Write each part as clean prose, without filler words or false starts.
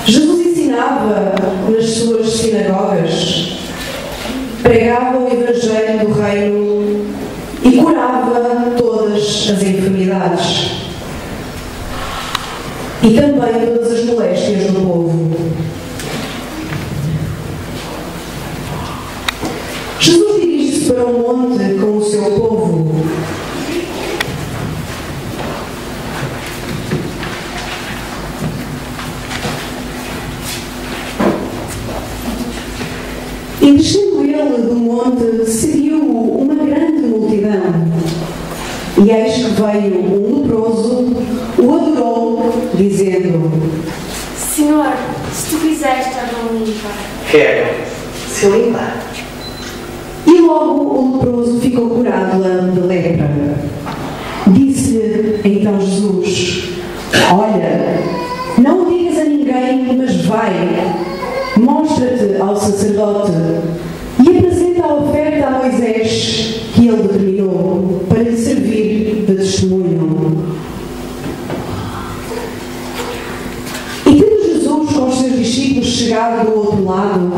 Jesus ensinava nas suas sinagogas, pregava o Evangelho do Reino e curava todas as enfermidades e também todas as moléstias do povo. Jesus dirige-se para um monte com o seu povo. E descendo ele do monte, seguiu-o uma grande multidão. E eis que veio um leproso, o adorou, dizendo: Senhor, se tu quiseres, torna-me limpa. Quero, se limpar. E logo o leproso ficou curado da lepra. Disse então Jesus: Olha, não o digas a ninguém, mas vai, mostra-te ao sacerdote e apresenta a oferta a Moisés, que ele determinou, para lhe servir de testemunho. E tendo Jesus com os seus discípulos chegado do outro lado,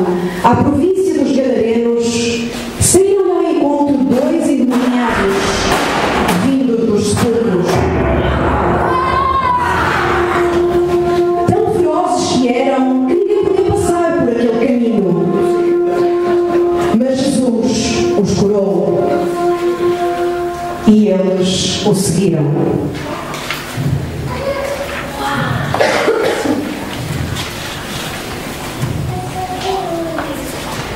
à província dos Gadarenos, saíram ao encontro dois endemoniados, vindos dos sepulcros. Tão ferozes que eram, que ninguém podia passar por aquele caminho. Mas Jesus os curou e eles o seguiram.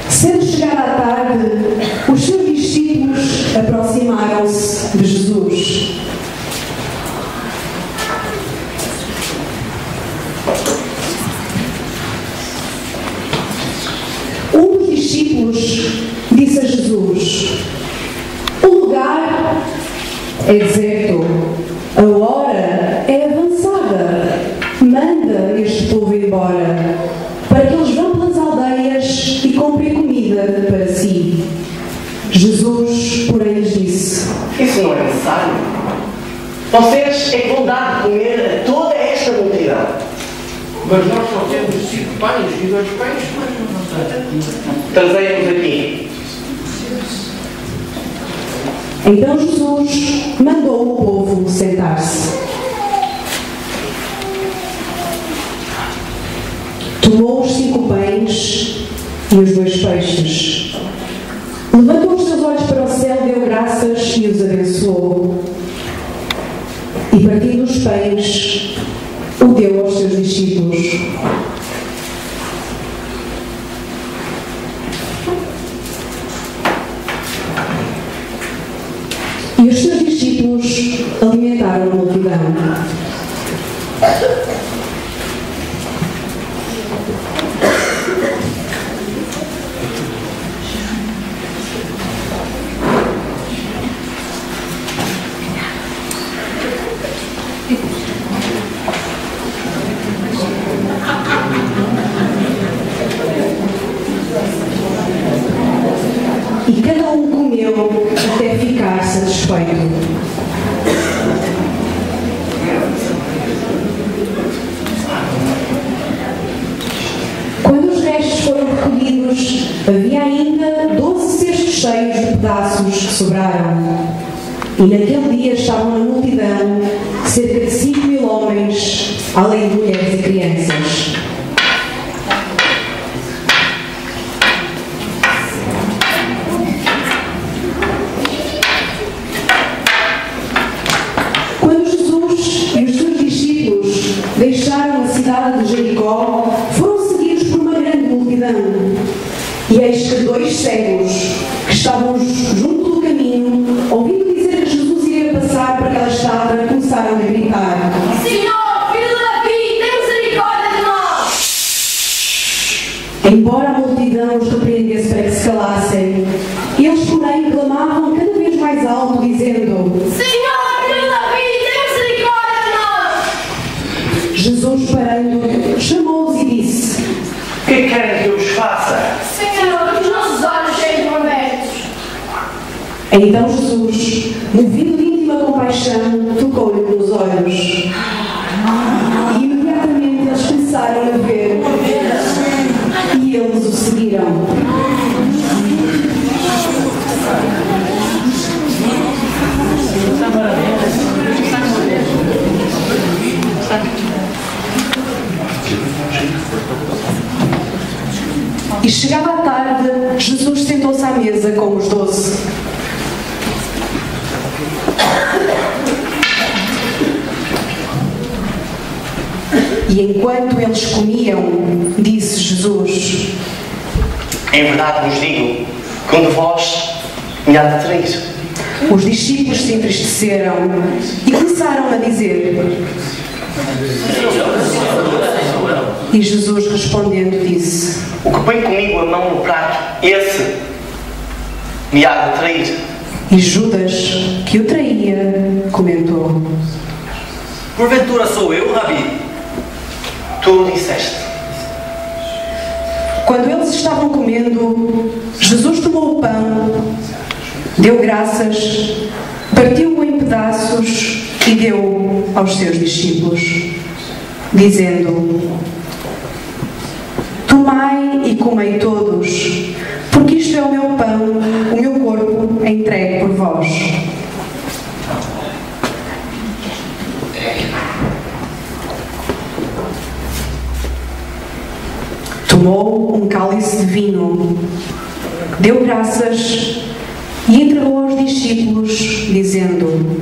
Sendo chegada a tarde, os seus discípulos aproximaram-se de Jesus. Um dos discípulos disse a Jesus: O lugar é deserto, a hora é avançada, manda este povo embora, para que eles vão pelas aldeias e comprem comida para si. Jesus, porém, lhes disse: Isso não é necessário. Vocês é que vão dar de comer a toda esta multidão. Mas nós só temos 5 pães e 2 peixes, mas não sei. Trazei-nos aqui. Então Jesus mandou o povo sentar-se. Tomou os 5 pães e os 2 peixes. Levantou os seus olhos para o céu, deu graças e os abençoou. E partindo os pães, o deu aos seus discípulos. E os seus discípulos alimentaram a multidão. E cada um comeu até ficar satisfeito. Quando os restos foram recolhidos, havia ainda 12 cestos cheios de pedaços que sobraram. E naquele dia estavam na multidão cerca de 5.000 homens, além de mulheres e crianças. Deixaram a cidade de Jericó, foram seguidos por uma grande multidão. E eis que 2 cegos, que estavam junto do caminho, ouvindo dizer que Jesus iria passar por aquela estrada, começaram a gritar: Senhor, filho de Davi, tem misericórdia de nós! Embora a multidão os repreendesse para que se calassem, eles, porém, clamavam cada vez mais alto, dizendo: Senhor, filho de Davi, tem misericórdia de nós! Jesus, parando, chamou-os e disse: O que querem que eu vos faça? Senhor, os nossos olhos sejam abertos. Então Jesus, movido de íntima compaixão, tocou-lhe nos olhos. olhos. E imediatamente eles começaram a ver e eles o seguiram. E chegava a tarde, Jesus sentou-se à mesa com os 12. E enquanto eles comiam, disse Jesus: Em verdade vos digo que um de vós me há de trair. Os discípulos se entristeceram e começaram a dizer. E Jesus respondendo disse: O que põe comigo a mão no prato, esse me há de trair. E Judas, que o traía, comentou: Porventura sou eu, Rabi? Tu o disseste. Quando eles estavam comendo, Jesus tomou o pão, deu graças, partiu-o em pedaços e deu aos seus discípulos, dizendo: Tomai e comei todos, porque isto é o meu pão, o meu corpo entregue por vós. Tomou um cálice de vinho, deu graças e entregou aos discípulos, dizendo: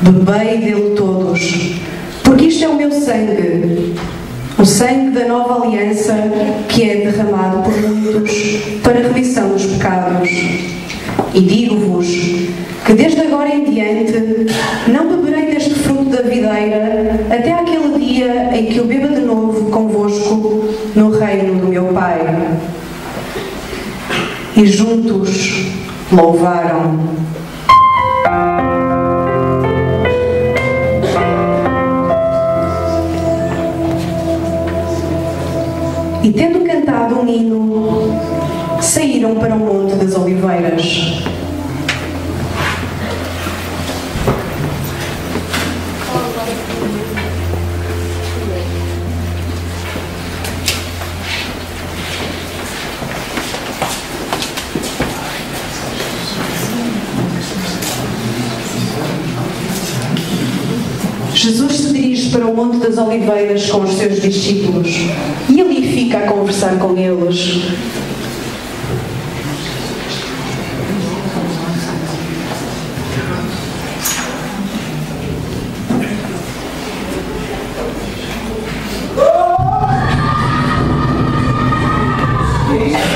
Bebei dele todos, porque isto é o meu sangue, o sangue da nova aliança, que é derramado por muitos para a remissão dos pecados. E digo-vos que desde agora em diante não beberei deste fruto da videira até aquele dia em que eu beba de novo convosco no reino do meu Pai. E juntos louvaram. E tendo cantado um hino, saíram para o Monte das Oliveiras. Jesus se dirige para o Monte das Oliveiras com os seus discípulos e ali fica a conversar com eles.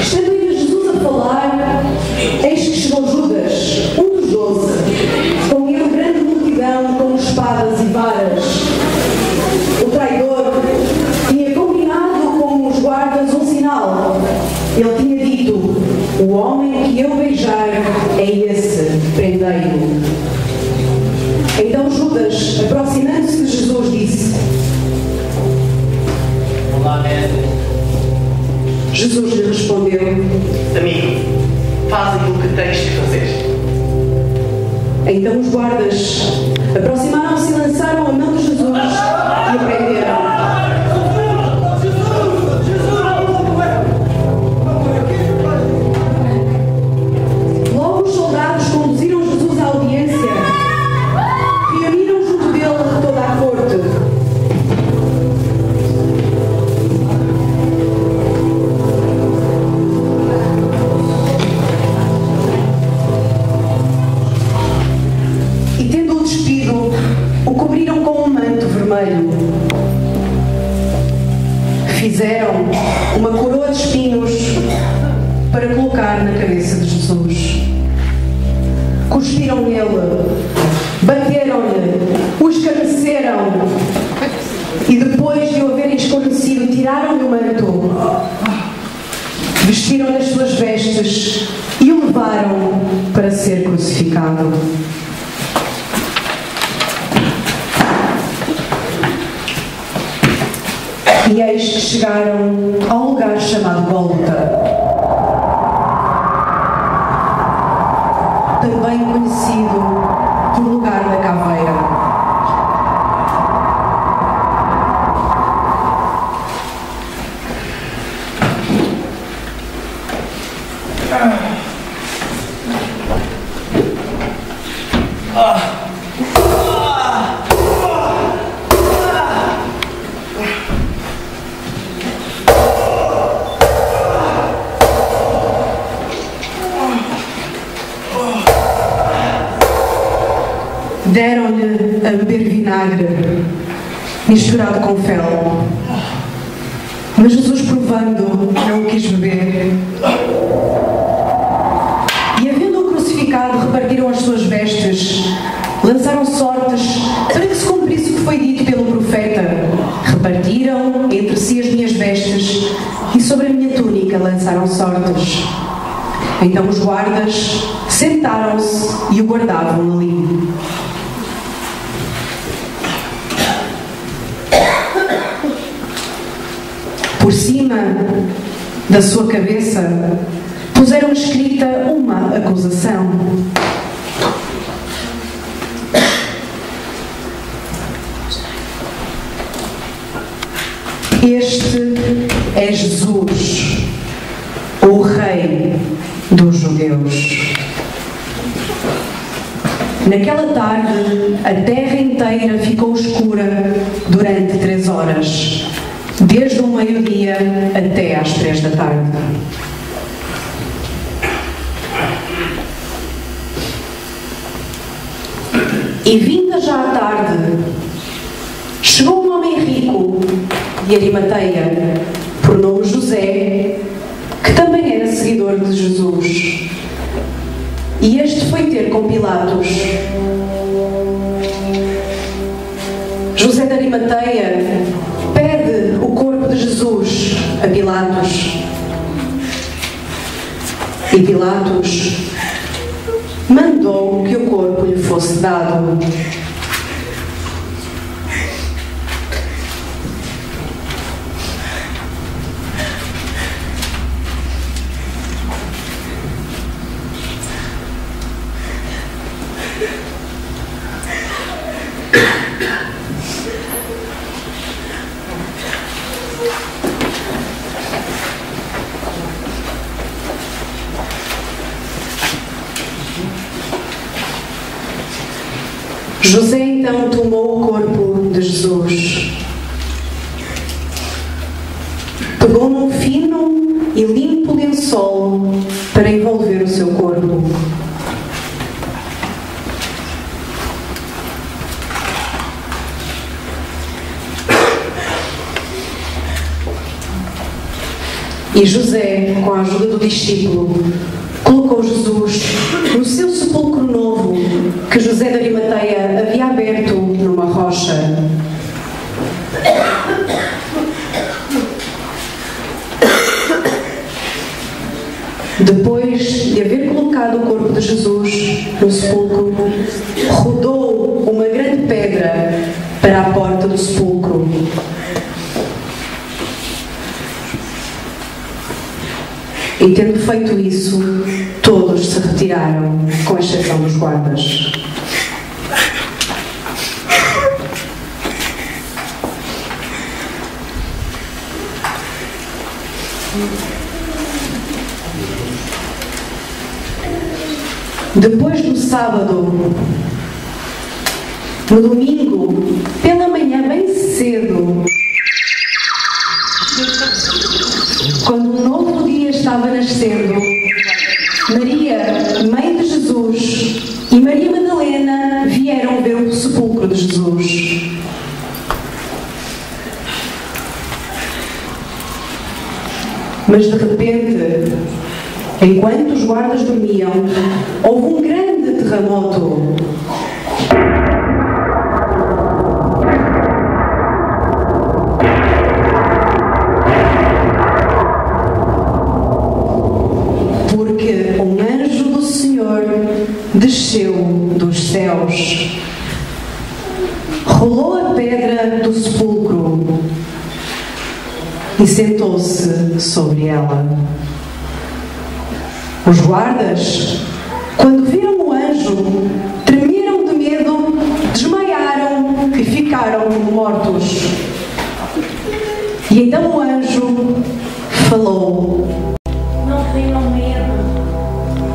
Estando ainda Jesus a falar, eis que chegou Judas, um dos 12, com ele grande multidão com espadas e varas. O traidor tinha combinado com os guardas um sinal. Ele tinha dito: o homem que eu beijar é esse, prendei-o. Então Judas, aproximando-se de Jesus, disse: Olá, mestre. Jesus lhe respondeu: Amigo, faz aquilo que tens de fazer. Então os guardas aproximaram-se e lançaram a mão de Jesus e o prenderam. Logo os soldados conduziram Jesus à audiência, reuniram junto dele toda a corte. O cobriram com um manto vermelho. Fizeram uma coroa de espinhos para colocar na cabeça de Jesus. Cuspiram nele, bateram-lhe, o escarneceram e depois de o haverem escarnecido, tiraram-lhe o manto, vestiram as suas vestes e o levaram para ser crucificado. E eis que chegaram ao lugar chamado Gólgota, também conhecido por lugar da caveira. Deram-lhe a beber vinagre misturado com fel. Mas Jesus, provando, não o quis beber. E, havendo-o crucificado, repartiram as suas vestes, lançaram sortes para que se cumprisse o que foi dito pelo profeta. Repartiram entre si as minhas vestes e sobre a minha túnica lançaram sortes. Então os guardas sentaram-se e o guardavam ali. Por cima da sua cabeça puseram escrita uma acusação. Este é Jesus, o Rei dos Judeus. Naquela tarde, a terra inteira ficou escura durante 3 horas. Desde o meio-dia até às 3 da tarde. E vinda já a tarde, chegou um homem rico de Arimateia, por nome José, que também era seguidor de Jesus. E este foi ter com Pilatos. José de Arimateia pede o corpo de Jesus a Pilatos. E Pilatos mandou que o corpo lhe fosse dado. José então tomou o corpo de Jesus, pegou num fino e limpo lençol para envolver o seu corpo. E José, com a ajuda do discípulo, colocou Jesus no seu sepulcro novo que José de Arimateia havia aberto numa rocha. Depois de haver colocado o corpo de Jesus no sepulcro, rodou uma grande pedra para a porta do sepulcro. E tendo feito isso, todos se retiraram, com exceção dos guardas. Depois do sábado, no domingo, pela manhã bem cedo, quando um novo dia estava nascendo, Maria, mãe de Jesus, e Maria Madalena vieram ver o sepulcro de Jesus. Mas de repente, enquanto os guardas dormiam, houve um grande terremoto. Porque um anjo do Senhor desceu dos céus, rolou a pedra do sepulcro e sentou-se sobre ela. Os guardas, quando viram o anjo, tremeram de medo, desmaiaram e ficaram como mortos. E então o anjo falou: Não tenham medo.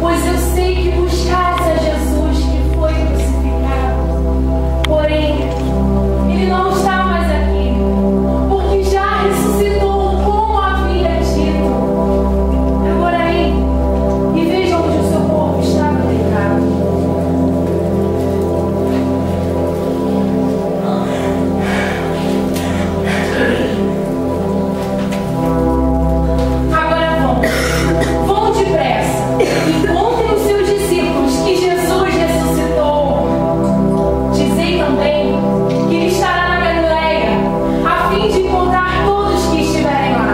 pois eu sei que buscais a Jesus que foi crucificado. Porém, ele não está mais aqui, porque já ressuscitou como havia dito. Agora aí, e veja onde o seu corpo estava deitado. Agora vão depressa e contem aos seus discípulos que Jesus ressuscitou. Dizei também que ele estará na Galileia, a fim de encontrar todos que estiverem lá.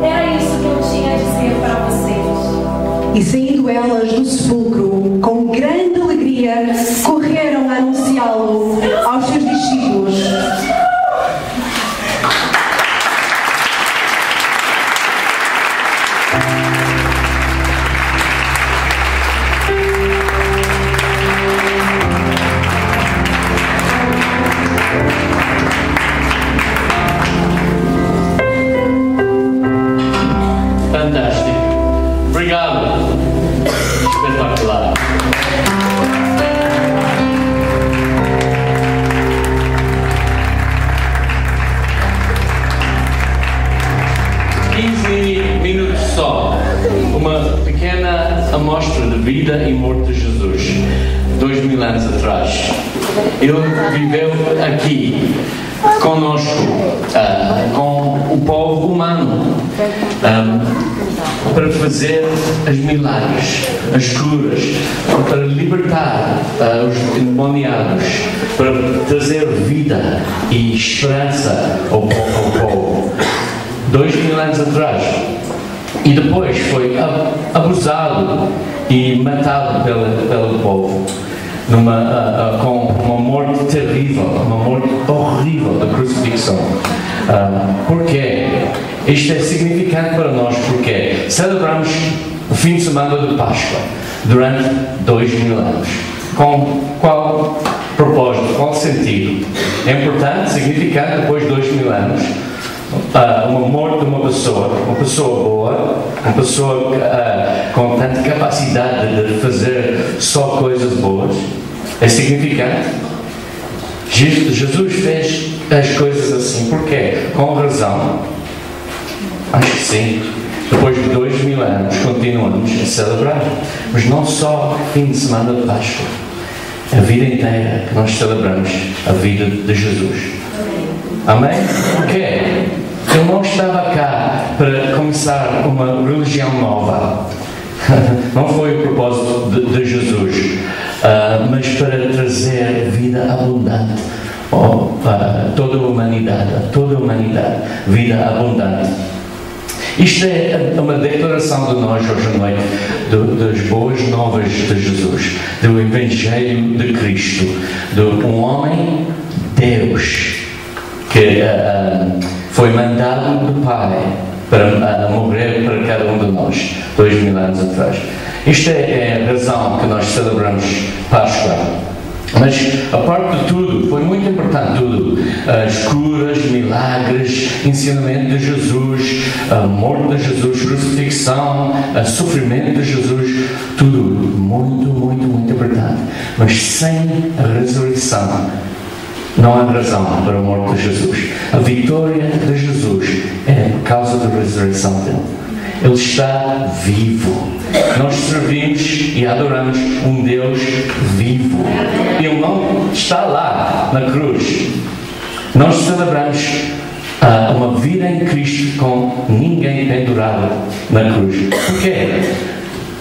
Era isso que eu tinha a dizer para vocês. E saindo elas do sepulcro, com grande alegria, correram a anunciá-lo aos seus discípulos. Fantástico. Obrigado. Espetacular. Minutos só. Uma pequena amostra de vida e morte de Jesus. 2000 anos atrás. Ele viveu aqui conosco, com o povo humano, para fazer os milagres, as curas, para libertar os endemoniados, para trazer vida e esperança ao povo. 2000 anos atrás. E depois foi abusado e matado pelo povo. Com uma morte terrível, uma morte horrível da crucifixão. Porquê? Isto é significante para nós porque celebramos o fim de semana de Páscoa durante 2000 anos. Com qual propósito, qual sentido? É importante, significante depois de 2000 anos. Uma morte de uma pessoa boa, uma pessoa com tanta capacidade de fazer só coisas boas, é significante. Jesus fez as coisas assim, porquê? Com razão? Acho que sim. Depois de 2000 anos continuamos a celebrar, mas não só fim de semana de Páscoa, a vida inteira que nós celebramos a vida de Jesus. Amém? Porquê? Ele não estava cá para começar uma religião nova. Não foi o propósito de Jesus, mas para trazer vida abundante a toda a humanidade, vida abundante. Isto é uma declaração de nós hoje à noite, das boas novas de Jesus, do Evangelho de Cristo, de um homem, Deus, que foi mandado do Pai para morrer para cada um de nós, 2000 anos atrás. Isto é a razão que nós celebramos Páscoa. Mas, a parte de tudo, foi muito importante tudo. As curas, milagres, ensinamento de Jesus, a morte de Jesus, crucifixão, o sofrimento de Jesus, tudo muito, muito, muito importante. Mas sem a ressurreição, não há razão para a morte de Jesus. A vitória de Jesus é por causa da ressurreição dele. Ele está vivo. Nós servimos e adoramos um Deus vivo. Ele não está lá na cruz. Nós celebramos uma vida em Cristo com ninguém pendurado na cruz. Porquê?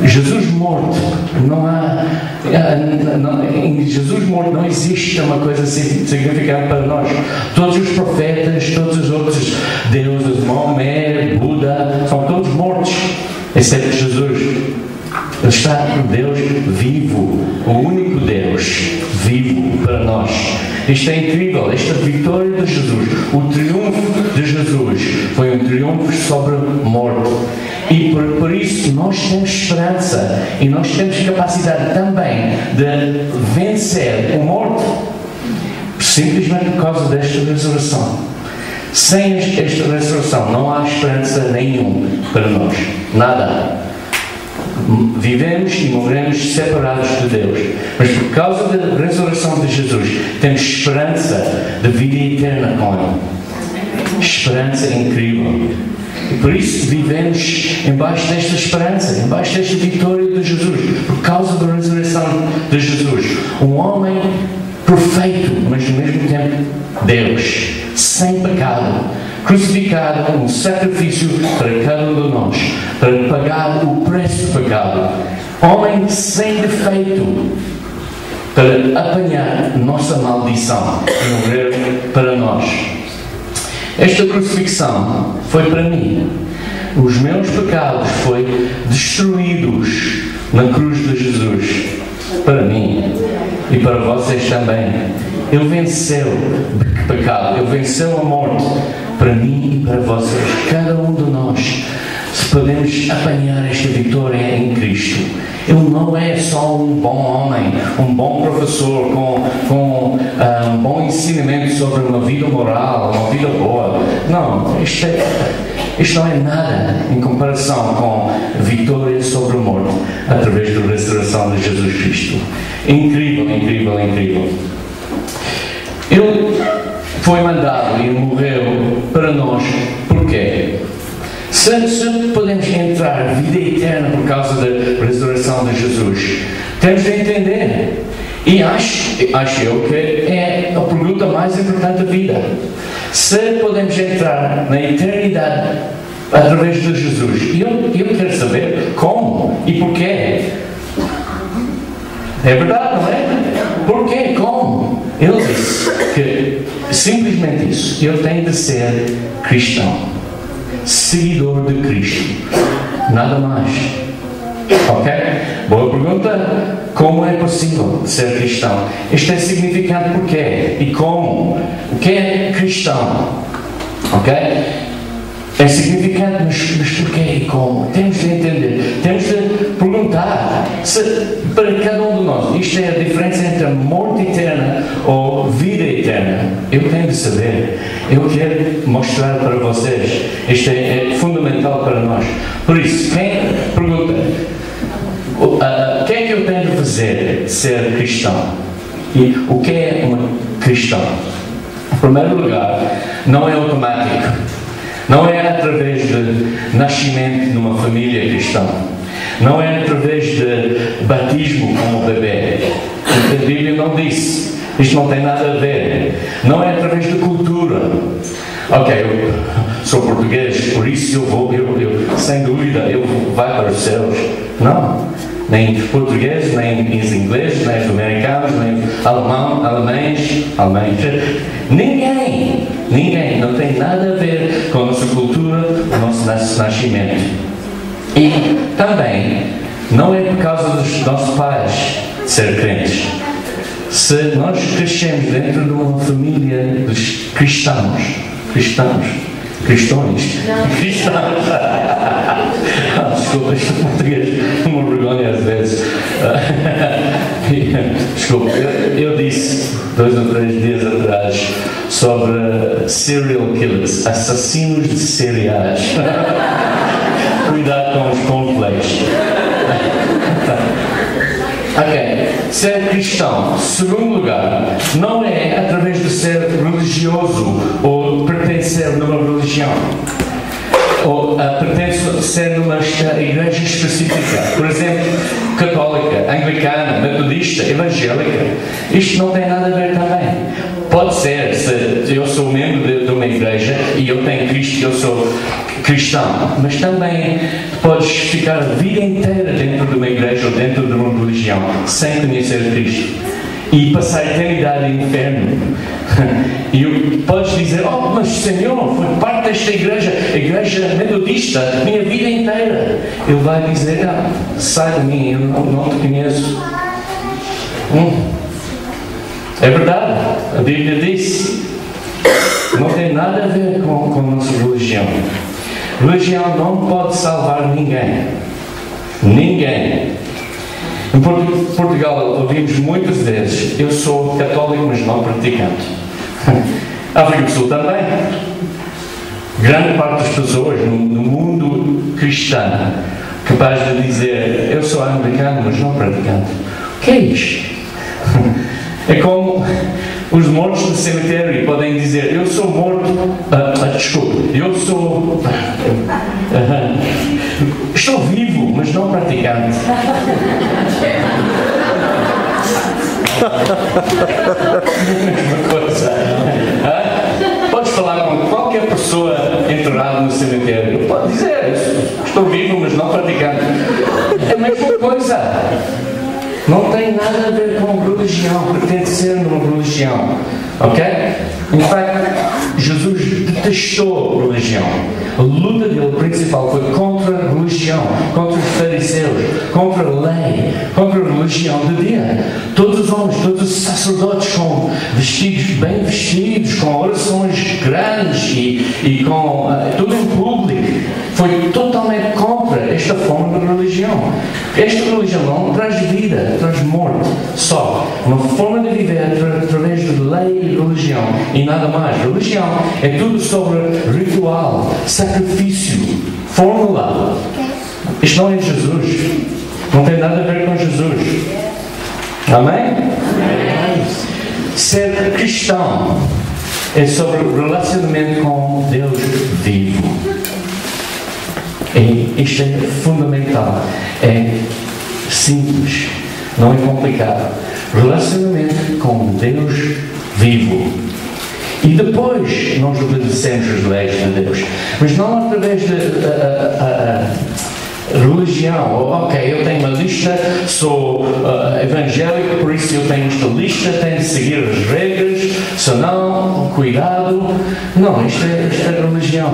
Jesus morto, não há. Em Jesus morto não existe uma coisa significante para nós. Todos os profetas, todos os outros deuses, Maomé, Buda, são todos mortos, exceto Jesus. Ele está um Deus vivo, o único Deus vivo para nós. Isto é incrível, esta vitória de Jesus, o triunfo de Jesus, foi um triunfo sobre a morte. E por isso nós temos esperança e nós temos capacidade também de vencer a morte, simplesmente por causa desta ressurreição. Sem esta ressurreição não há esperança nenhuma para nós, nada. vivemos e morremos separados de Deus. Mas por causa da ressurreição de Jesus, temos esperança de vida eterna com Ele. Esperança incrível. E por isso vivemos embaixo desta esperança, embaixo desta vitória de Jesus, por causa da ressurreição de Jesus. Um homem perfeito, mas ao mesmo tempo Deus, sem pecado, crucificado, um sacrifício para cada um de nós, para pagar o preço do pecado. Homem sem defeito, para apanhar nossa maldição e morrer para nós. Esta crucifixão foi para mim. Os meus pecados foram destruídos na cruz de Jesus. Para mim e para vocês também. Ele venceu o pecado. Ele venceu a morte. Para mim e para vocês. Cada um de nós. Se podemos apanhar esta vitória em Cristo. Ele não é só um bom homem, um bom professor com um bom ensinamento sobre uma vida moral, uma vida boa. Não, isto não é nada em comparação com a vitória sobre a morte através da ressurreição de Jesus Cristo. Incrível, incrível, incrível. Ele foi mandado e morreu para nós. Porquê? Se podemos entrar vida eterna por causa da ressurreição de Jesus, temos de entender. E acho eu que é a pergunta mais importante da vida. Se podemos entrar na eternidade através de Jesus, eu quero saber como e porquê. É verdade, não é? Porquê? Como? Ele disse que simplesmente isso. Eu tenho de ser cristão. Seguidor de Cristo. Nada mais. Ok? Boa pergunta. Como é possível ser cristão? Isto é significante porquê e como. O que é cristão? Ok? É significante, mas porquê e como? Temos de entender. Temos de perguntar para cada um de nós. Isto é a diferença entre a morte eterna ou vida eterna. Eu tenho de saber. Eu quero mostrar para vocês. Isto é fundamental para nós. Por isso, quem pergunta o que é que eu tenho de fazer ser cristão? E o que é um cristão? Em primeiro lugar, não é automático. Não é através de nascimento numa família cristã. Não é através de batismo como bebê. A Bíblia não disse. Isto não tem nada a ver. Não é através de cultura. Ok, eu sou português, por isso eu sem dúvida, eu vou para os céus. Não. Nem português, nem os ingleses, nem os americanos, nem alemães. Ninguém. Não tem nada a ver com a nossa cultura, o nosso nascimento. E também, não é por causa dos nossos pais ser crentes. Se nós crescemos dentro de uma família dos cristãos. Desculpa, isto é português, uma vergonha às vezes. Desculpa, eu disse 2 ou 3 dias atrás sobre serial killers, assassinos de cereais. Cuidado com os cornflakes. Ok, ser cristão, segundo lugar, não é através de ser religioso ou pertencer numa religião. Ou pertence ser numa igreja específica, por exemplo, católica, anglicana, metodista, evangélica. Isto não tem nada a ver também. Pode ser, se eu sou membro de uma igreja e eu tenho Cristo, eu sou cristão, mas também podes ficar a vida inteira dentro de uma igreja ou dentro de uma religião sem conhecer Cristo e passar a eternidade no inferno. E podes dizer, mas Senhor, foi parte desta igreja metodista, minha vida inteira. Ele vai dizer, sai de mim, eu não te conheço. É verdade, a Bíblia diz, não tem nada a ver com a nossa religião. Religião não pode salvar ninguém. Ninguém. Em Portugal ouvimos muitas vezes, eu sou católico, mas não praticante. África do Sul também. Grande parte das pessoas no mundo cristão capaz de dizer, eu sou anglicano, mas não praticante. O que é isto? É como os mortos do cemitério podem dizer, eu sou morto, desculpe, eu sou, estou vivo, mas não praticante. Uma coisa. Podes falar com qualquer pessoa enterrada no cemitério, pode dizer, estou vivo, mas não praticante. É a mesma coisa. Não tem nada a ver com religião, pertencer numa religião. Ok? Em facto, Jesus detestou religião. A luta dele principal foi contra a religião, contra os fariseus, contra a lei, contra a religião de dia. Todos os homens, todos os sacerdotes com vestidos bem vestidos, com orações grandes e com tudo em público. Foi totalmente contra esta forma de religião. Esta religião não traz vida, traz morte só. Uma forma de viver através de lei e religião e nada mais. Religião é tudo sobre ritual, sacrifício, fórmula. Isto não é Jesus. Não tem nada a ver com Jesus. Amém? Ser cristão é sobre relacionamento com Deus vivo. E isto é fundamental. É simples, não é complicado. Relacionamento com Deus vivo. E depois nós obedecemos as leis de Deus. Mas não através de religião. Ok, eu tenho uma lista, sou evangélico, por isso eu tenho esta lista, tenho de seguir as regras, senão, cuidado. Não, isto é religião.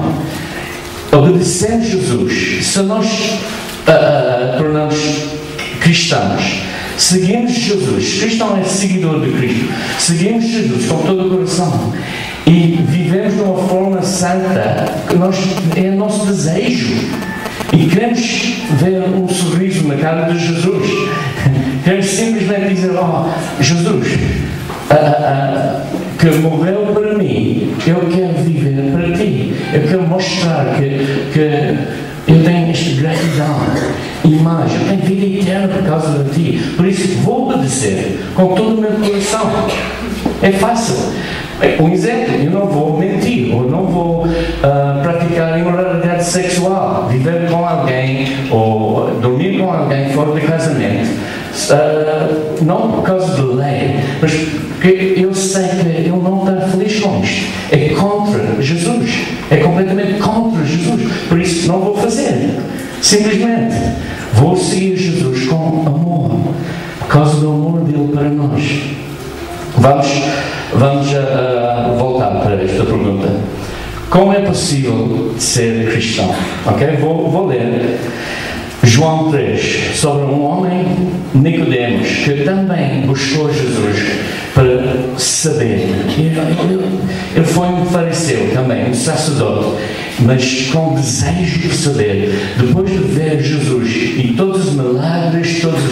Obedecemos Jesus. Se nós tornamos cristãos, seguimos Jesus. Cristão é seguidor de Cristo. Seguimos Jesus com todo o coração e vivemos de uma forma santa que é o nosso desejo. E queremos ver um sorriso na cara de Jesus. Queremos simplesmente dizer, Jesus, que morreu para mim, eu quero viver para ti. Eu quero mostrar que eu tenho esta gratidão e mais, eu tenho vida eterna por causa de ti. Por isso vou obedecer com todo o meu coração. É fácil. Um exemplo, eu não vou mentir, ou não vou praticar imoralidade sexual, viver com alguém, ou dormir com alguém fora de casamento. Não por causa de lei, mas porque eu sei que ele não está feliz com isto. É contra Jesus. É completamente contra Jesus. Por isso não vou fazer. Simplesmente vou seguir Jesus com amor, por causa do amor dele para nós. Vamos voltar para esta pergunta. Como é possível ser cristão? Ok? Vou ler João 3, sobre um homem, Nicodemos, que também buscou Jesus para saber. Ele foi um fariseu também, um sacerdote, mas com desejo de saber. Depois de ver Jesus e todos os milagres, todas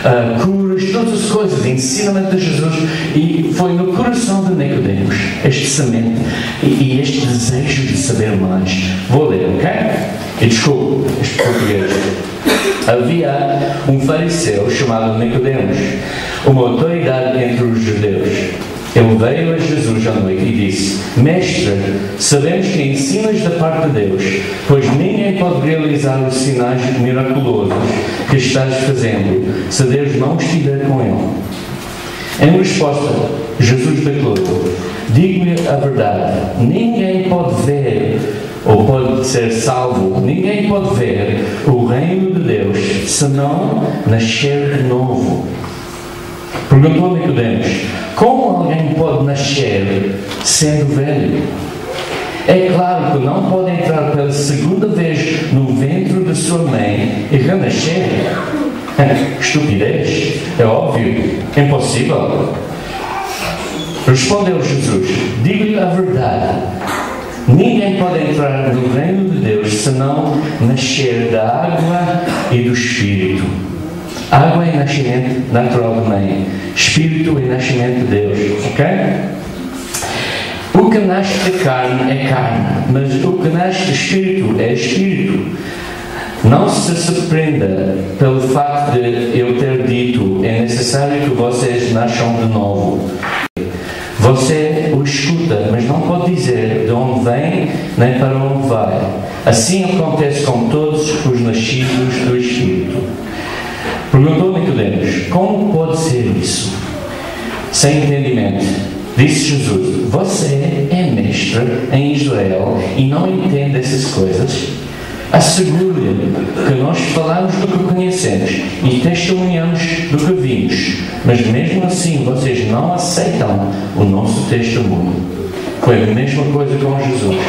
as curas, todas as coisas, ensinamento de Jesus, e foi no coração de Nicodemos este semente e este desejo de saber mais. Vou ler, ok? E desculpe este português. Havia um fariseu chamado Nicodemos, uma autoridade entre os judeus. Ele veio a Jesus à noite e disse: Mestre, sabemos que ensinas da parte de Deus, pois ninguém pode realizar os sinais miraculosos que estás fazendo se Deus não estiver com ele. Em resposta, Jesus declarou: Digo-lhe a verdade, ninguém pode ver ou pode ser salvo, ninguém pode ver o reino de Deus se não nascer de novo. Perguntou Nicodemos: como alguém pode nascer sendo velho? É claro que não pode entrar pela segunda vez no ventre de sua mãe e renascer. Estupidez, é óbvio, impossível. Respondeu Jesus: digo-lhe a verdade, ninguém pode entrar no reino de Deus se não nascer da água e do Espírito. Água é nascimento natural de mãe, Espírito é nascimento de Deus, ok? O que nasce de carne é carne, mas o que nasce de Espírito é Espírito. Não se surpreenda pelo facto de eu ter dito é necessário que vocês nasçam de novo. Você o escuta, mas não pode dizer de onde vem nem para onde vai. Assim acontece com todos os nascidos do Espírito. Perguntou Nicodemos: como pode ser isso? Sem entendimento. Disse Jesus: você é mestre em Israel e não entende essas coisas? Asseguro-lhe que nós falamos do que conhecemos e testemunhamos do que vimos, mas mesmo assim vocês não aceitam o nosso testemunho. Foi a mesma coisa com Jesus.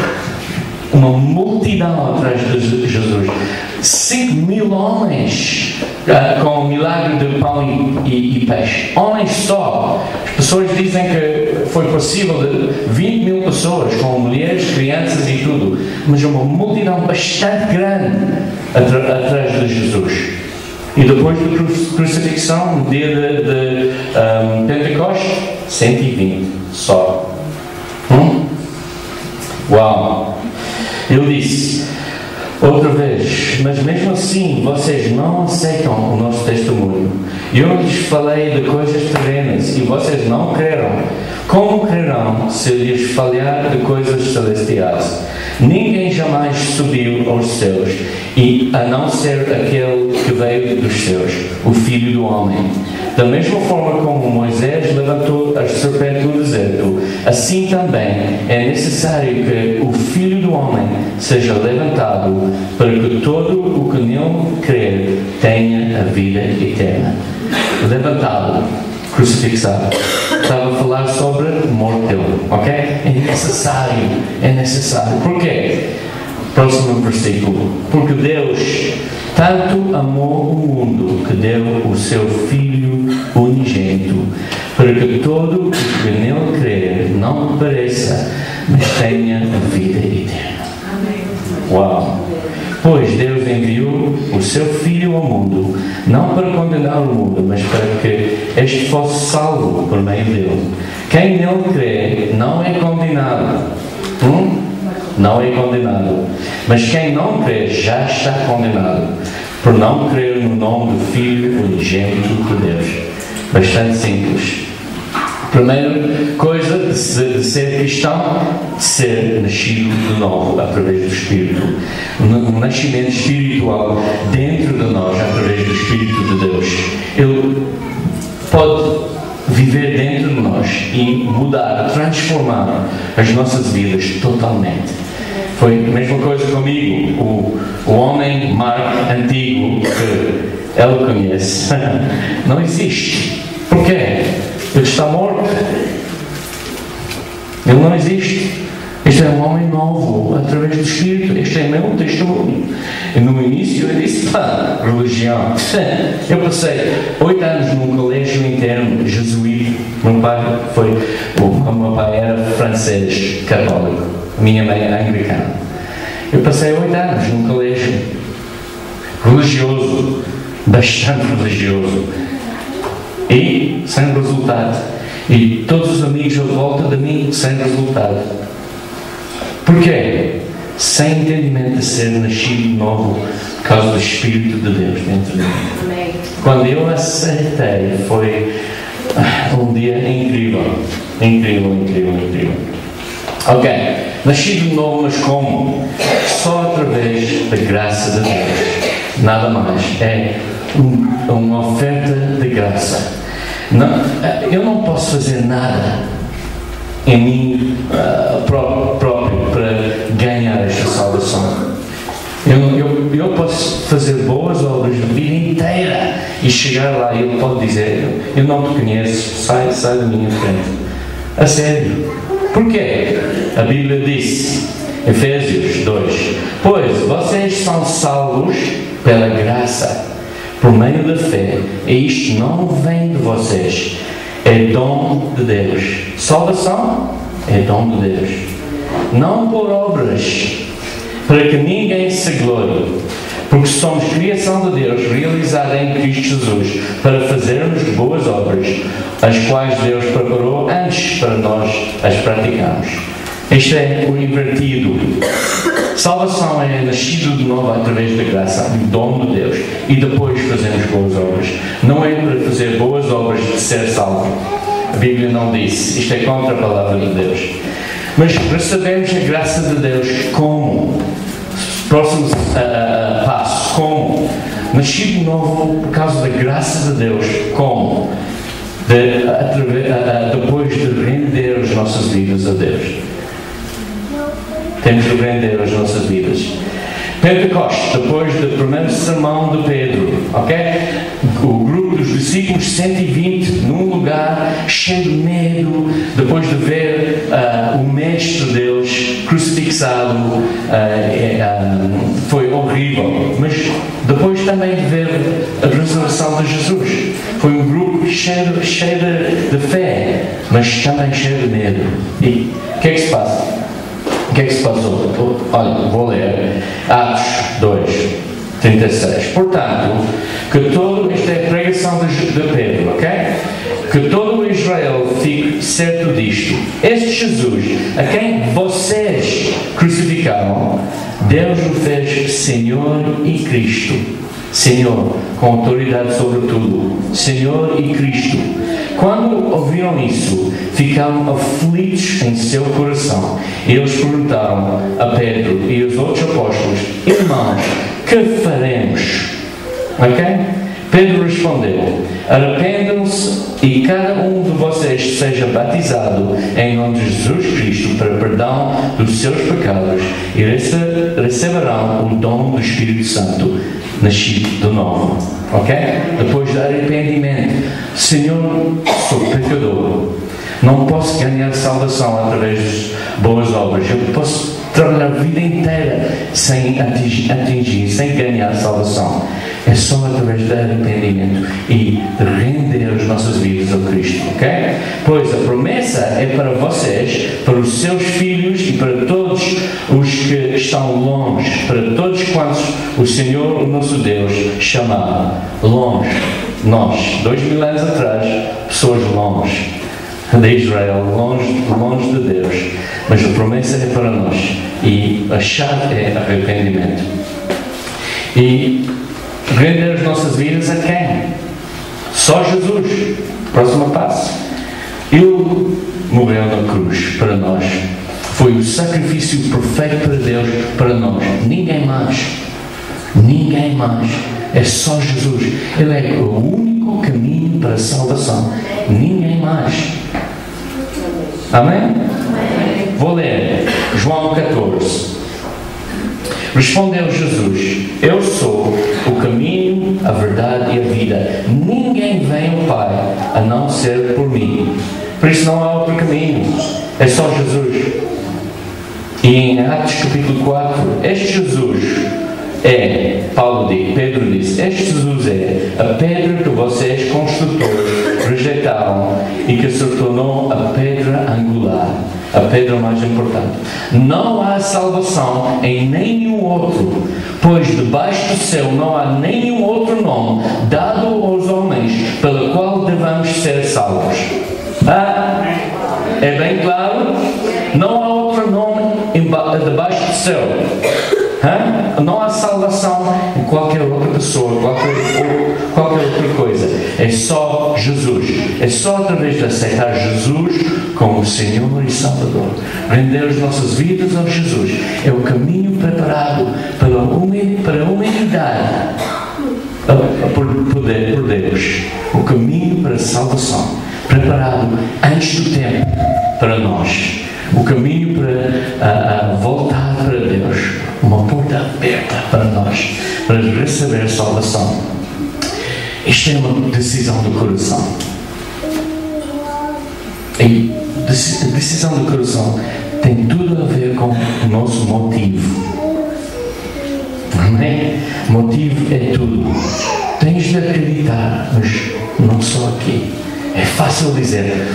Uma multidão atrás de Jesus. 5.000 homens com o milagre de pão e peixe. Homens só. As pessoas dizem que foi possível de 20.000 pessoas, com mulheres, crianças e tudo. Mas uma multidão bastante grande atrás de Jesus. E depois da crucifixão, no dia de Pentecostes, 120 só. Uau! Ele disse outra vez: mas mesmo assim vocês não aceitam o nosso testemunho. Eu lhes falei de coisas terrenas e vocês não creram. Como crerão se lhes falar de coisas celestiais? Ninguém jamais subiu aos céus, e a não ser aquele que veio dos céus, o Filho do Homem. Da mesma forma como Moisés levantou a serpente do deserto, assim também é necessário que o Filho do Homem seja levantado, para que todo o que nele crer tenha a vida eterna. Levantado, crucificado. Estava a falar sobre a morte dele, ok? É necessário. Porquê? Próximo versículo. Porque Deus tanto amou o mundo que deu o seu Filho unigênito, para que todo o que nele crer não pereça, mas tenha a vida eterna. Uau! Pois Deus enviou o seu Filho ao mundo, não para condenar o mundo, mas para que este fosse salvo por meio dele. Quem nele crê não é condenado. Não é condenado. Mas quem não crê já está condenado, por não crer no nome do Filho unigênito de Deus. Bastante simples. Primeira coisa de ser cristão, de ser nascido de novo através do Espírito. Um nascimento espiritual dentro de nós através do Espírito de Deus. Ele pode viver dentro de nós e mudar, transformar as nossas vidas totalmente. Foi a mesma coisa comigo. O homem Mark antigo que ela conhece não existe. Porquê? Ele está morto. Ele não existe. Este é um homem novo através do Espírito. Este é meu testemunho. E no início eu disse: religião. Eu passei 8 anos num colégio interno jesuíta. Meu pai era francês católico. Minha mãe era anglicana. Eu passei 8 anos num colégio religioso, bastante religioso, e sem resultado. E todos os amigos à volta de mim sem resultado. Porquê? Sem entendimento de ser nascido de novo por causa do Espírito de Deus dentro de mim. Quando eu aceitei, foi um dia incrível. Incrível. Ok, nascido de novo, mas como? Só através da graça de Deus. Nada mais. É uma oferta de graça. Não, eu não posso fazer nada em mim próprio para ganhar esta salvação. Eu posso fazer boas obras a vida inteira e chegar lá e Ele pode dizer: eu não te conheço, sai da minha frente. A sério. Porquê? A Bíblia disse, Efésios 2: pois vocês são salvos pela graça, por meio da fé, e isto não vem de vocês, é dom de Deus. Salvação é dom de Deus, não por obras, para que ninguém se glorie, porque somos criação de Deus, realizada em Cristo Jesus, para fazermos boas obras, as quais Deus preparou antes para nós as praticarmos. Este é o invertido. Salvação é nascido de novo através da graça, do dom de Deus, e depois fazemos boas obras. Não é para fazer boas obras de ser salvo. A Bíblia não disse. Isto é contra a palavra de Deus. Mas recebemos a graça de Deus como? Próximo passo. Como? Nascido de novo por causa da graça de Deus. Como? Depois de render as nossas vidas a Deus. Temos de render as nossas vidas. Pentecostes, depois do primeiro sermão de Pedro, ok? O grupo dos discípulos, 120, num lugar cheio de medo, depois de ver o Mestre deles crucifixado, foi horrível. Mas depois também de ver a ressurreição de Jesus, foi um grupo cheio de fé, mas também cheio de medo. E o que é que se passa? O que é que se passou? Olha, vou ler Atos 2, 36. Portanto, esta é a pregação de Pedro, ok? Que todo o Israel fique certo disto. Este Jesus, a quem vocês crucificaram, Deus o fez Senhor e Cristo. Senhor, com autoridade sobre tudo. Senhor e Cristo. Quando ouviram isso, ficaram aflitos em seu coração. Eles perguntaram a Pedro e aos outros apóstolos: Irmãos, que faremos? Ok? Pedro respondeu: Arrependam-se e cada um de vocês seja batizado em nome de Jesus Cristo para perdão dos seus pecados e receberão o dom do Espírito Santo, nascido de novo. Ok? Depois do arrependimento: Senhor, sou pecador, não posso ganhar salvação através de boas obras. Eu posso trabalhar a vida inteira sem atingir, sem ganhar salvação. É só através do arrependimento e render as nossas vidas a Cristo, ok? Pois a promessa é para vocês, para os seus filhos e para todos os que estão longe, para todos quantos o Senhor, o nosso Deus, chamar. Longe. Nós, 2000 anos atrás, pessoas longe de Israel, longe de Deus. Mas a promessa é para nós e a chave é arrependimento. E render as nossas vidas a quem? Só Jesus. Próximo passo. Ele morreu na cruz para nós. Foi o sacrifício perfeito para Deus, para nós. Ninguém mais. Ninguém mais. É só Jesus. Ele é o único caminho para a salvação. Ninguém mais. Amém? Vou ler João 14. Respondeu Jesus: Eu sou o caminho, a verdade e a vida. Ninguém vem ao Pai a não ser por mim. Por isso não há outro caminho. É só Jesus. E em Atos capítulo 4, este Jesus é, Pedro disse, este Jesus é a pedra que vocês construtores rejeitaram e que se tornou a pedra angular, a pedra mais importante. Não há salvação em nenhum outro, pois debaixo do céu não há nenhum outro nome dado aos homens pelo qual devamos ser salvos. É bem claro? Não há outro nome debaixo do céu. Não há salvação em qualquer outra pessoa, qualquer outra coisa. É só Jesus. É só através de aceitar Jesus como Senhor e Salvador. Render as nossas vidas a Jesus. É o caminho preparado para a humanidade por Deus. O caminho para a salvação. Preparado antes do tempo para nós. O caminho para voltar para Deus. Uma porta aberta para nós, para receber a salvação. Isto é uma decisão do coração. E a decisão do coração tem tudo a ver com o nosso motivo. Amém? Motivo é tudo. Tens de acreditar, mas não só aqui. É fácil dizer,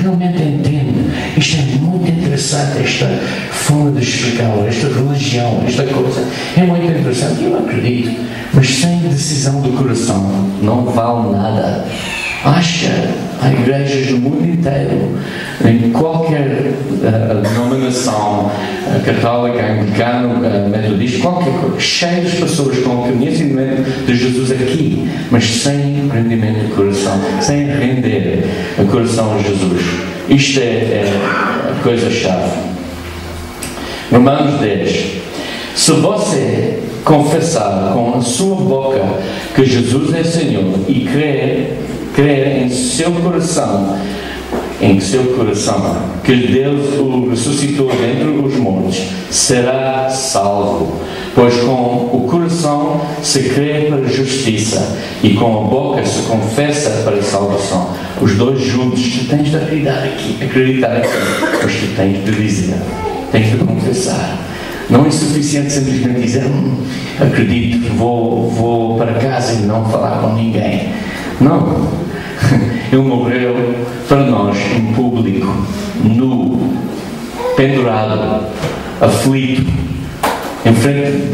realmente entendo, isto é muito interessante, esta forma de explicar, esta religião, esta coisa, é muito interessante, eu acredito, mas sem decisão do coração não vale nada. Acho que há igrejas do mundo inteiro, em qualquer denominação denominação católica, anglicana, metodista, qualquer coisa, cheio de pessoas com conhecimento de Jesus aqui, mas sem rendimento do coração, sem render o coração a Jesus. Isto é a coisa-chave. Romanos 10. Se você confessar com a sua boca que Jesus é Senhor e crer em seu coração que Deus o ressuscitou dentre os mortos, será salvo. Pois com o coração se crê para a justiça e com a boca se confessa para a salvação. Os dois juntos. Tu tens de acreditar aqui, mas tu tens de dizer, tens de confessar. Não é suficiente simplesmente dizer, acredito, vou para casa e não falar com ninguém. Não. Ele morreu para nós em público, nu, pendurado, aflito, em frente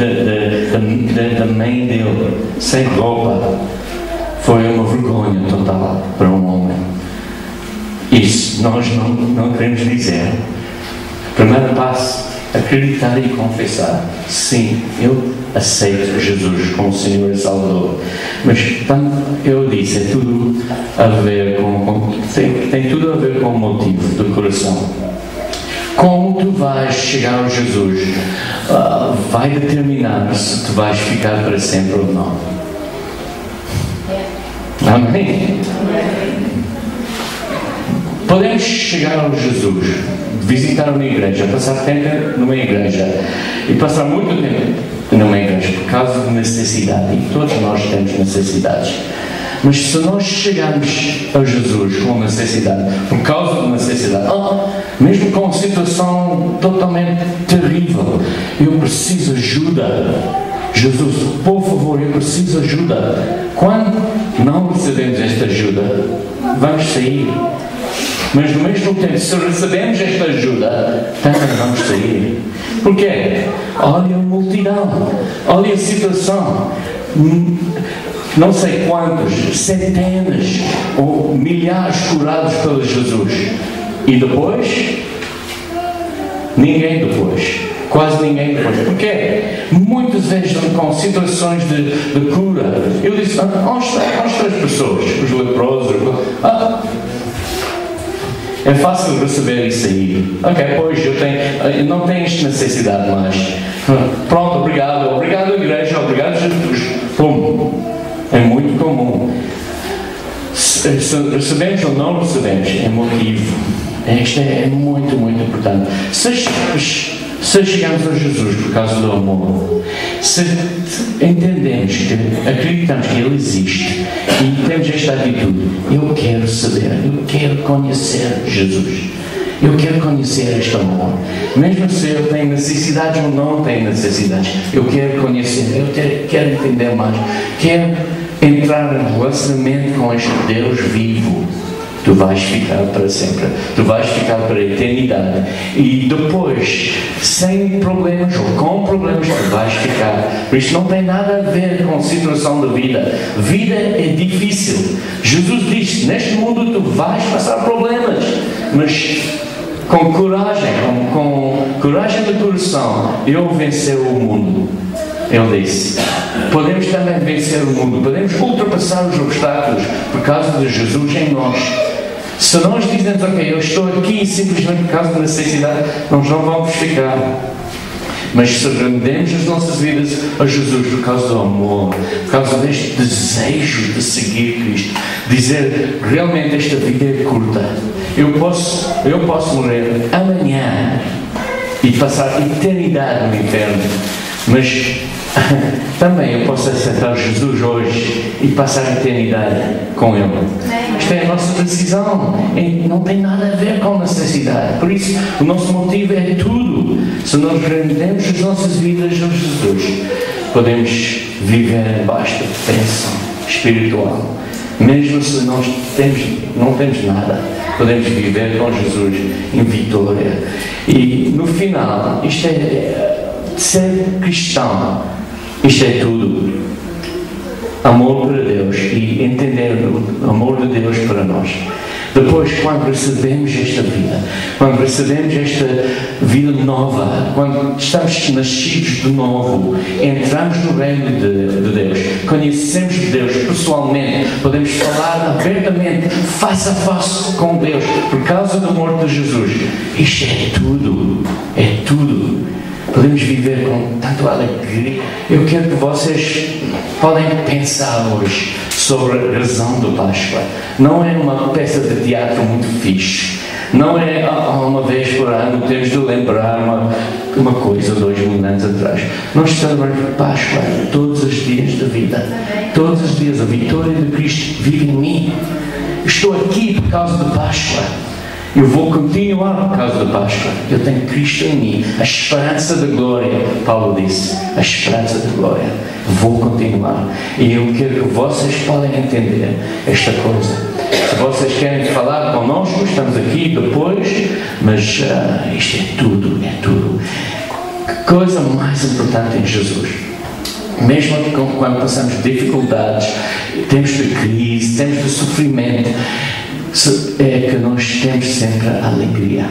da mãe dele, sem roupa. Foi uma vergonha total para um homem. Isso nós não queremos dizer. Primeiro passo, acreditar e confessar. Sim, eu aceito Jesus como Senhor e Salvador. Mas eu disse, é tudo a ver tem tudo a ver com o motivo do coração. Como tu vais chegar a Jesus vai determinar se tu vais ficar para sempre ou não. Amém? Podemos chegar a Jesus, visitar uma igreja, passar tempo numa igreja e passar muito tempo numa igreja por causa de necessidade, e todos nós temos necessidades. Mas se nós chegarmos a Jesus com necessidade, por causa de necessidade, mesmo com uma situação totalmente terrível, eu preciso de ajuda. Jesus, por favor, eu preciso de ajuda. Quando não recebemos esta ajuda, vamos sair. Mas no mesmo tempo, se recebemos esta ajuda, também vamos sair. Porquê? Olha a multidão, olha a situação. Não sei quantos, centenas ou milhares curados pelo Jesus. E depois? Ninguém depois. Quase ninguém depois. Porquê? Muitas vezes com situações de cura. Eu disse, onde estão as pessoas? Os leprosos. É fácil receber e sair. Ok, pois eu não tenho esta necessidade mais. Pronto, obrigado igreja, obrigado Jesus. Pum. É muito comum. Se recebemos ou não recebemos, é motivo. Isto é muito, muito importante. Se chegamos a Jesus por causa do amor, se entendemos, acreditamos que Ele existe e temos esta atitude, eu quero saber, eu quero conhecer Jesus, eu quero conhecer este amor, mesmo se eu tenho necessidades ou não tenho necessidades, eu quero conhecer, eu quero entender mais, quero entrar em relacionamento com este Deus vivo. Tu vais ficar para sempre, tu vais ficar para a eternidade, e depois, sem problemas ou com problemas, tu vais ficar. Por isso não tem nada a ver com a situação da vida. Vida é difícil. Jesus disse, neste mundo tu vais passar problemas, mas com coragem, com coragem de coração, eu vencer o mundo. Ele disse, podemos também vencer o mundo, podemos ultrapassar os obstáculos por causa de Jesus em nós. Se nós dizemos, ok, eu estou aqui simplesmente por causa da necessidade, nós não vamos ficar. Mas se rendemos as nossas vidas a Jesus por causa do amor, por causa deste desejo de seguir Cristo, dizer, realmente esta vida é curta, eu posso morrer amanhã e passar a eternidade no inferno, mas também eu posso aceitar Jesus hoje e passar a eternidade com Ele. Isto é a nossa decisão, não tem nada a ver com necessidade. Por isso, o nosso motivo é tudo. Se nós rendemos as nossas vidas a Jesus, podemos viver embaixo da bênção espiritual. Mesmo se nós não temos nada, podemos viver com Jesus em vitória. E no final, isto é ser cristão. Isto é tudo. Amor para Deus e entender o amor de Deus para nós. Depois, quando recebemos esta vida nova, quando estamos nascidos de novo, entramos no reino de Deus, conhecemos Deus pessoalmente, podemos falar abertamente, face a face com Deus, por causa do amor de Jesus. Isto é tudo. Podemos viver com tanta alegria. Eu quero que vocês podem pensar hoje sobre a razão da Páscoa. Não é uma peça de teatro muito fixe. Não é uma vez por ano temos de lembrar uma coisa 2000 anos atrás. Nós celebramos Páscoa todos os dias da vida. Todos os dias a vitória de Cristo vive em mim. Estou aqui por causa da Páscoa. Eu vou continuar por causa da Páscoa. Eu tenho Cristo em mim, a esperança da glória. Paulo disse, a esperança da glória. Vou continuar. E eu quero que vocês podem entender esta coisa. Se vocês querem falar connosco, estamos aqui depois, mas isto é tudo. Que coisa mais importante em Jesus. Mesmo quando passamos dificuldades, tempos de crise, tempos de sofrimento, é que nós temos sempre a alegria.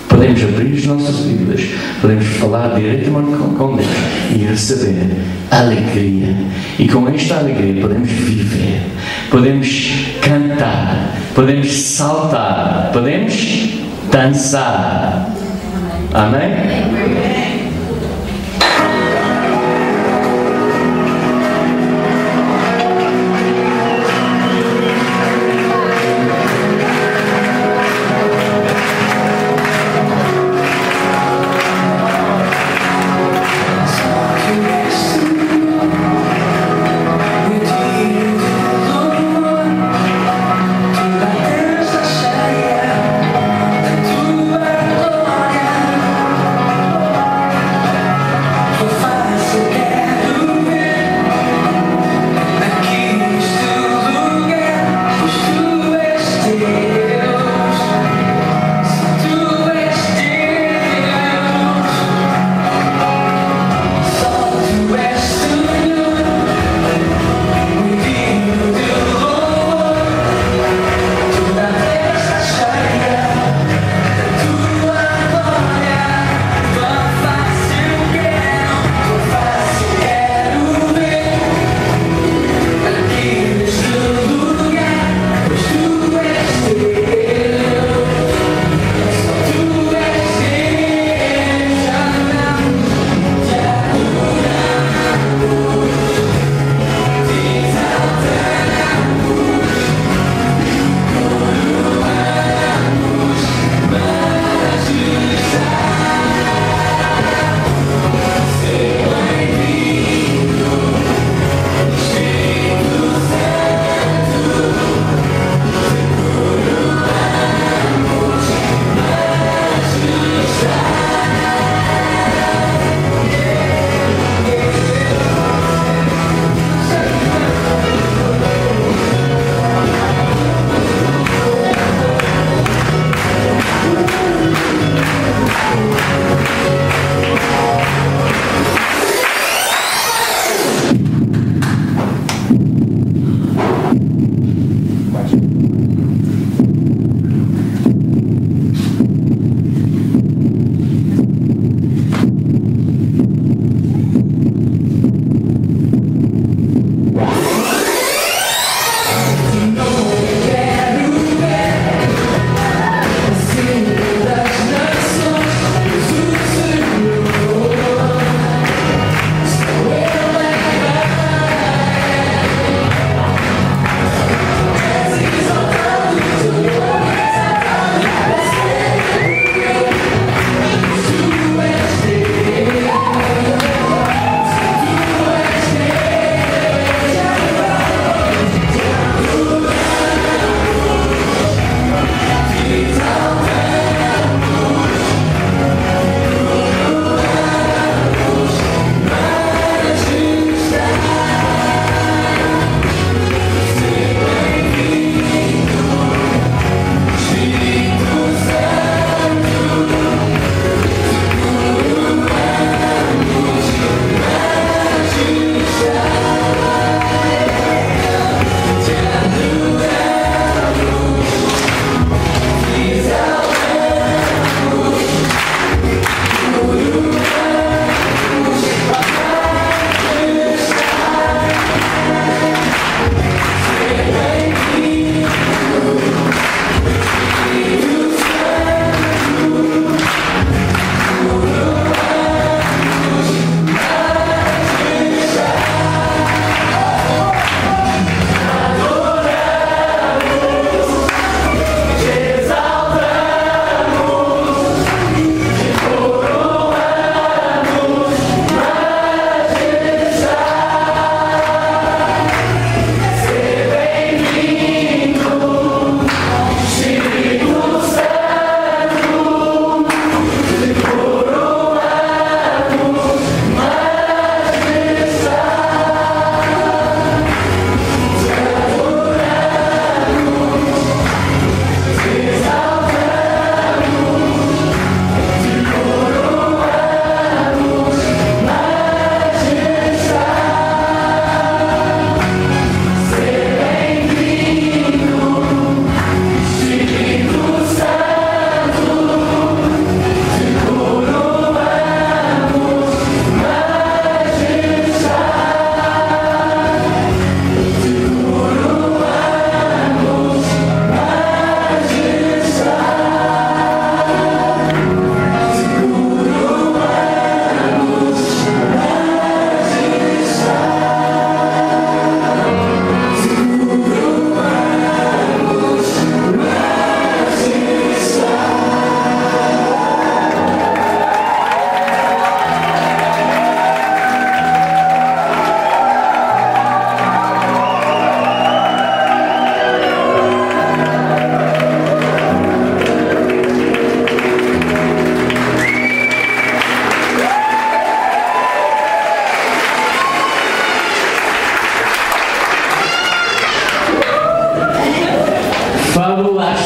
Podemos abrir as nossas Bíblias, podemos falar diretamente com Deus e receber alegria. E com esta alegria podemos viver, podemos cantar, podemos saltar, podemos dançar. Amém? Glória.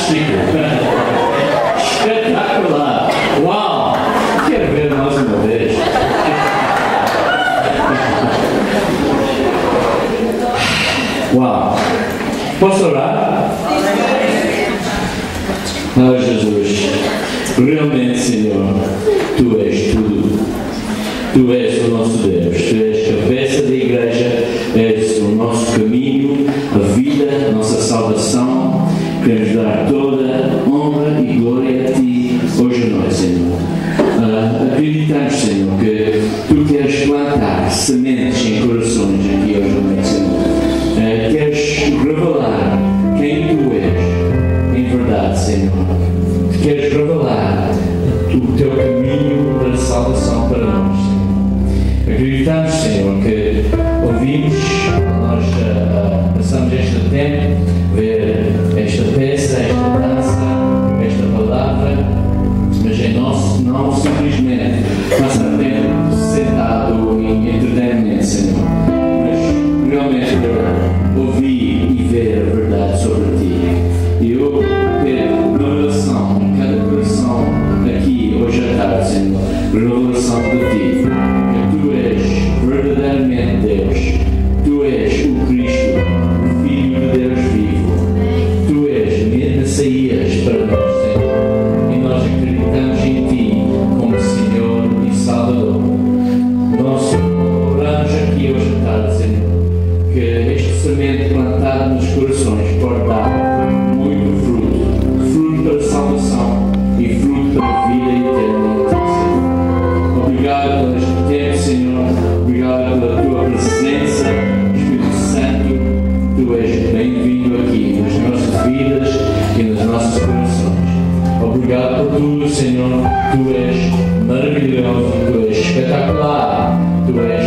fantástico! Espetacular! Uau! Quero ver mais uma vez. Uau! Posso orar? Oh Jesus, realmente, Senhor, Tu és tudo. Tu és o nosso Deus, Tu és a cabeça da igreja, és o nosso caminho, a vida, a nossa salvação. Queremos dar toda honra e glória a Ti hoje à noite, Senhor. Acreditamos, Senhor, que Tu queres plantar sementes em corações aqui hoje à noite, Senhor. Queres revelar quem Tu és, em verdade, Senhor. Queres revelar o Teu caminho para a salvação para nós, Senhor. Acreditamos, Senhor, que ouvimos, nós passamos este tempo, ver esta peça, esta dança, esta palavra, mas em nosso, não simplesmente passar tempo sentado em entretenimento, Senhor, mas realmente ouvir e ver a verdade sobre Ti. E eu quero revelação em cada coração aqui hoje à tarde, Senhor, revelação de Ti, que Tu és verdadeiramente Deus, Tu és o Cristo, o Filho de Deus vivo, Tu és Messias para nós, Senhor, e nós acreditamos em Ti como Senhor e Salvador. Nós oramos aqui hoje à tarde, Senhor, que este semente plantado nos corações pode dar muito fruto para a salvação e fruto para a vida eterna em Ti, Senhor. Obrigado por este tempo, Senhor. Obrigado pela Tua presença, Espírito Santo. Tu és bem-vindo aqui nas nossas vidas e nos nossos corações. Obrigado por tudo, Senhor. Tu és maravilhoso, Tu és espetacular, Tu és